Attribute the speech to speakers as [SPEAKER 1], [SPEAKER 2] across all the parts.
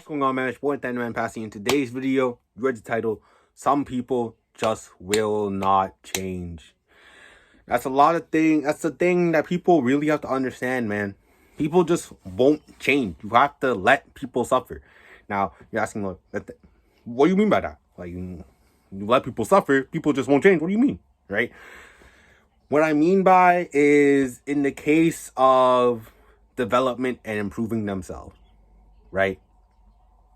[SPEAKER 1] What's going on, man? It's your boy man passing. In today's video, you read the title, Some People Just Will Not Change. That's the thing that people really have to understand, man. People just won't change. You have to let people suffer. Now, you're asking, what do you mean by that? Like, you let people suffer, people just won't change. What do you mean, right? What I mean by is in the case of development and improving themselves, right?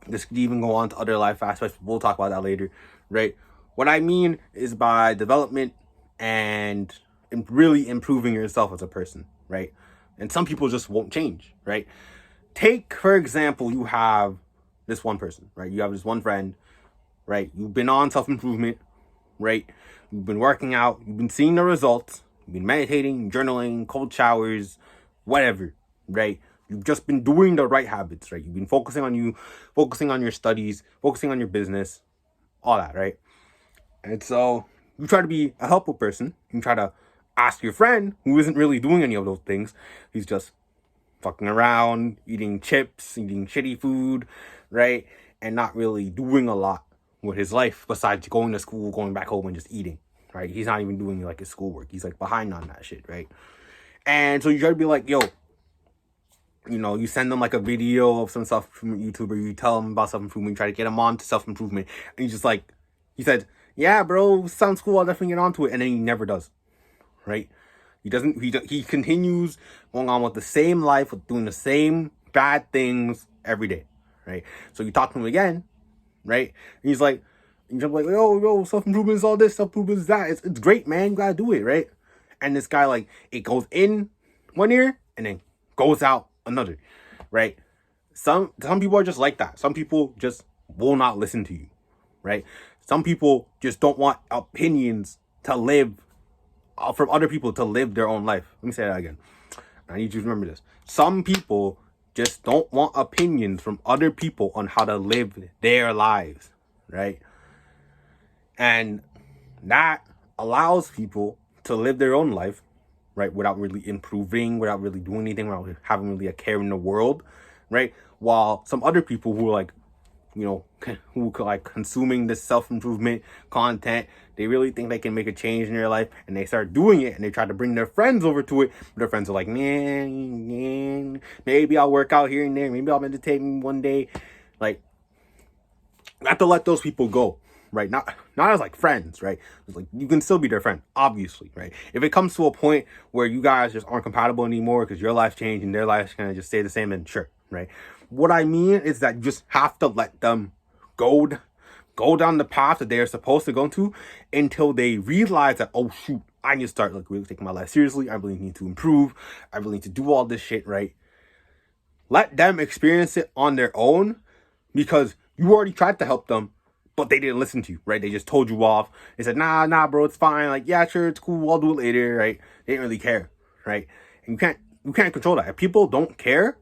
[SPEAKER 1] This could even go on to other life aspects. We'll talk about that later, right? What I mean is by development and really improving yourself as a person, right? And some people just won't change, right? Take, for example, you have this one person, right? You have this one friend, right? You've been on self-improvement, right? You've been working out. You've been seeing the results. You've been meditating, journaling, cold showers, whatever, right? You've just been doing the right habits, right? You've been focusing on you, focusing on your studies, focusing on your business, all that, right? And so you try to be a helpful person. You try to ask your friend who isn't really doing any of those things. He's just fucking around, eating chips, eating shitty food, right? And not really doing a lot with his life besides going to school, going back home and just eating, right? He's not even doing like his schoolwork. He's like behind on that shit, right? And so you try to be like, yo, you send them like a video of some self-improvement YouTuber, you tell them about self-improvement, you try to get him on to self-improvement, and he's just like, he said, yeah, bro, sounds cool, I'll definitely get onto it, and then he never does, right? He continues going on with the same life, with doing the same bad things every day, right? So you talk to him again, right? And he's like, yo, self-improvement is all this, self-improvement is that, it's great, man, you gotta do it, right? And this guy, like, it goes in one ear, and then goes out another, right? Some people are just like that. Some people just will not listen to you, right? Some people just don't want opinions to live from other people to live their own life. Let me say that again. I need you to remember this. Some people just don't want opinions from other people on how to live their lives, right? And that allows people to live their own life, right, without really improving, without really doing anything, without having really a care in the world, right? While some other people who are like, who like consuming this self-improvement content, they really think they can make a change in their life, and they start doing it, and they try to bring their friends over to it, but their friends are like, man, maybe I'll work out here and there, maybe I'll meditate one day. Like, you have to let those people go, right? Not as like friends, right? It's like, you can still be their friend, obviously, right? If it comes to a point where you guys just aren't compatible anymore because your life changed and their life's gonna just stay the same, then sure, right? What I mean is that you just have to let them go down the path that they are supposed to go to until they realize that, oh shoot, I need to start like really taking my life seriously. I really need to improve. I really need to do all this shit, right? Let them experience it on their own, because you already tried to help them, but they didn't listen to you, right? They just told you off. They said, nah, bro, it's fine. Like, yeah, sure, it's cool. I'll do it later, right? They didn't really care, right? And you can't control that. If people don't care,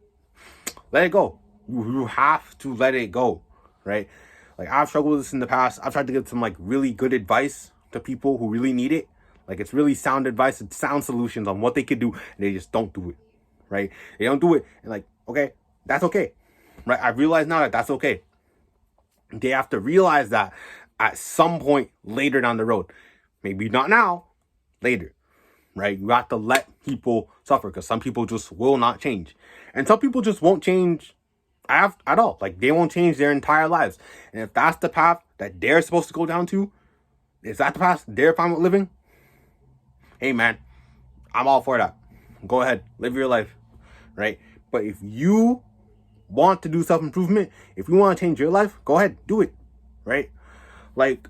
[SPEAKER 1] let it go. You have to let it go, right? Like, I've struggled with this in the past. I've tried to give some like really good advice to people who really need it. Like, it's really sound advice, it's sound solutions on what they could do, and they just don't do it, right? They don't do it, and like, okay, that's okay, right? I realize now that that's okay. They have to realize that at some point later down the road. Maybe not now, later, right? You have to let people suffer, because some people just will not change. And some people just won't change at all. Like, they won't change their entire lives. And if that's the path that they're supposed to go down to, is that the path they're fine with living? Hey, man, I'm all for that. Go ahead, live your life, right? But if you want to do self-improvement, if you want to change your life, go ahead, do it, right? Like,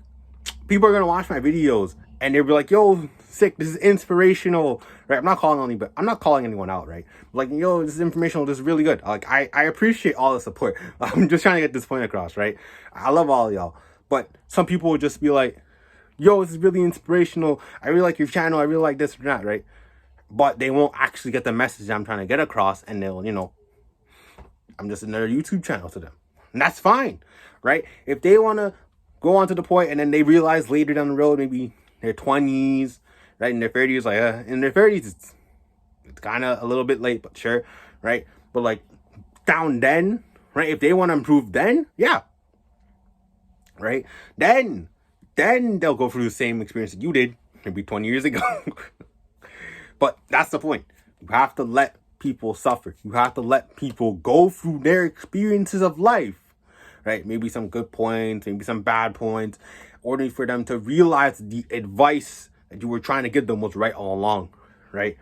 [SPEAKER 1] people are gonna watch my videos and they'll be like, yo, sick, this is inspirational, right? I'm not calling anyone out, right? Like, yo, this is informational, this is really good. Like, I appreciate all the support. I'm just trying to get this point across, right? I love all of y'all. But some people will just be like, yo, this is really inspirational, I really like your channel, I really like this or that, right? But they won't actually get the message I'm trying to get across, and they'll, I'm just another YouTube channel to them. And that's fine, right? If they want to go on to the point and then they realize later down the road, maybe their 20s, right, in their 30s, like, in their 30s, it's kind of a little bit late, but sure, right? But like, down then, right? If they want to improve, then yeah, right? Then they'll go through the same experience that you did maybe 20 years ago. But that's the point. You have to let people suffer. You have to let people go through their experiences of life, right? Maybe some good points, maybe some bad points, in order for them to realize the advice that you were trying to give them was right all along, right?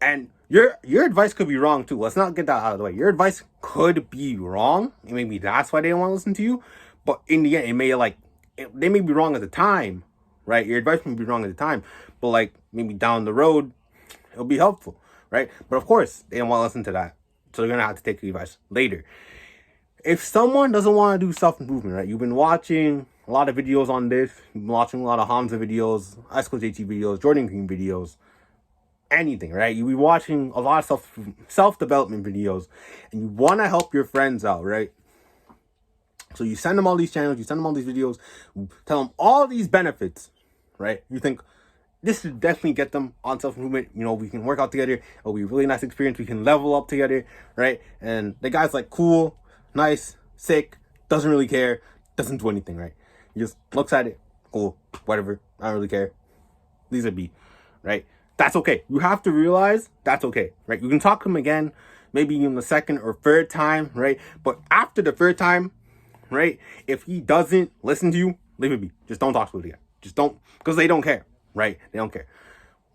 [SPEAKER 1] And your advice could be wrong too. Let's not get that out of the way. Your advice could be wrong, and maybe that's why they don't want to listen to you. But in the end, they may be wrong at the time, right? Your advice may be wrong at the time, but like maybe down the road, it'll be helpful, right? But of course, they don't want to listen to that, so they're gonna have to take the advice later. If someone doesn't want to do self-improvement, right? You've been watching a lot of videos on this. You've been watching a lot of Hamza videos, Ice-Cold JT videos, Jordan Green videos, anything, right? You'll be watching a lot of self-development videos, and you want to help your friends out, right? So you send them all these channels, you send them all these videos, tell them all these benefits, right? You think this should definitely get them on self-improvement. You know, we can work out together. It'll be a really nice experience. We can level up together, right? And the guy's like, cool, nice, sick, doesn't really care, doesn't do anything, right? He just looks at it, cool, whatever, I don't really care. These are B, right? That's okay. You have to realize that's okay, right? You can talk to him again, maybe in the second or third time, right? But after the third time, right, if he doesn't listen to you, leave it be. Just don't talk to him again. Just don't, because they don't care, right? They don't care.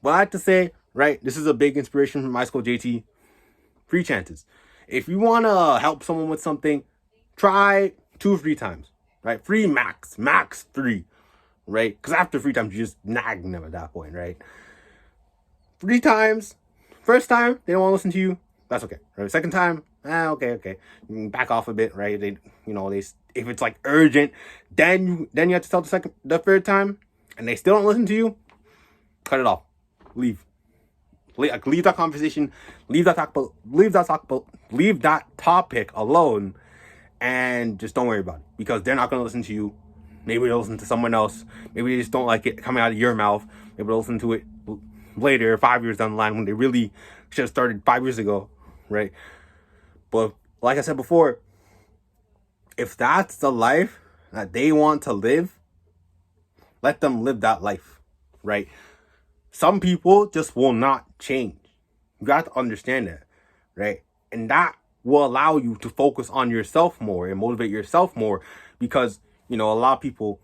[SPEAKER 1] What I have to say, right, this is a big inspiration from Ice-Cold JT. Free chances. If you want to help someone with something, try 2 or 3 times, right? 3 max 3, right? Because after 3 times, you're just nagging them at that point, right? 3 times. First time, they don't want to listen to you. That's okay. Right? Second time, okay. You can back off a bit, right? They if it's like urgent, then you have to tell the third time, and they still don't listen to you. Cut it off. Leave that conversation. Leave that topic alone, and just don't worry about it, because they're not gonna listen to you. Maybe they'll listen to someone else. Maybe they just don't like it coming out of your mouth. Maybe they'll listen to it later, 5 years down the line, when they really should have started 5 years ago, right? But like I said before, if that's the life that they want to live, let them live that life, right? Some people just will not change. You got to understand that, right? And that will allow you to focus on yourself more and motivate yourself more, because, a lot of people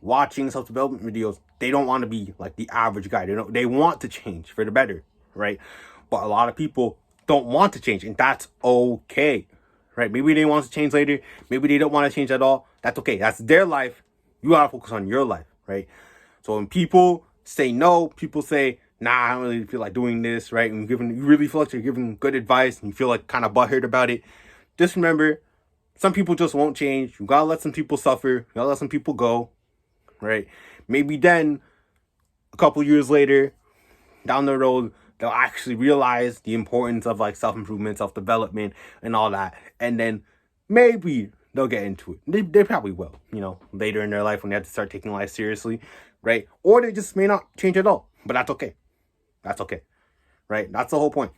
[SPEAKER 1] watching self-development videos, they don't want to be like the average guy. They want to change for the better, right? But a lot of people don't want to change, and that's okay, right? Maybe they want to change later. Maybe they don't want to change at all. That's okay. That's their life. You got to focus on your life, right? So when people say no, people say, nah, I don't really feel like doing this, right? And you really feel like you're giving good advice, and you feel like kind of butthurt about it, just remember, some people just won't change. You gotta let some people suffer. You gotta let some people go, right? Maybe then, a couple years later, down the road, they'll actually realize the importance of like self-improvement, self-development, and all that. And then maybe they'll get into it. They probably will, later in their life, when they have to start taking life seriously, right? Or they just may not change at all. But that's okay. That's okay, right? That's the whole point.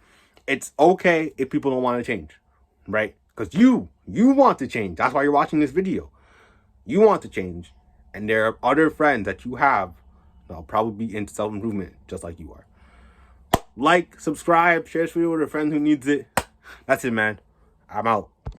[SPEAKER 1] It's okay if people don't want to change, right? Because you want to change. That's why you're watching this video. You want to change. And there are other friends that you have that'll probably be into self-improvement just like you are. Like, subscribe, share this video with a friend who needs it. That's it, man. I'm out.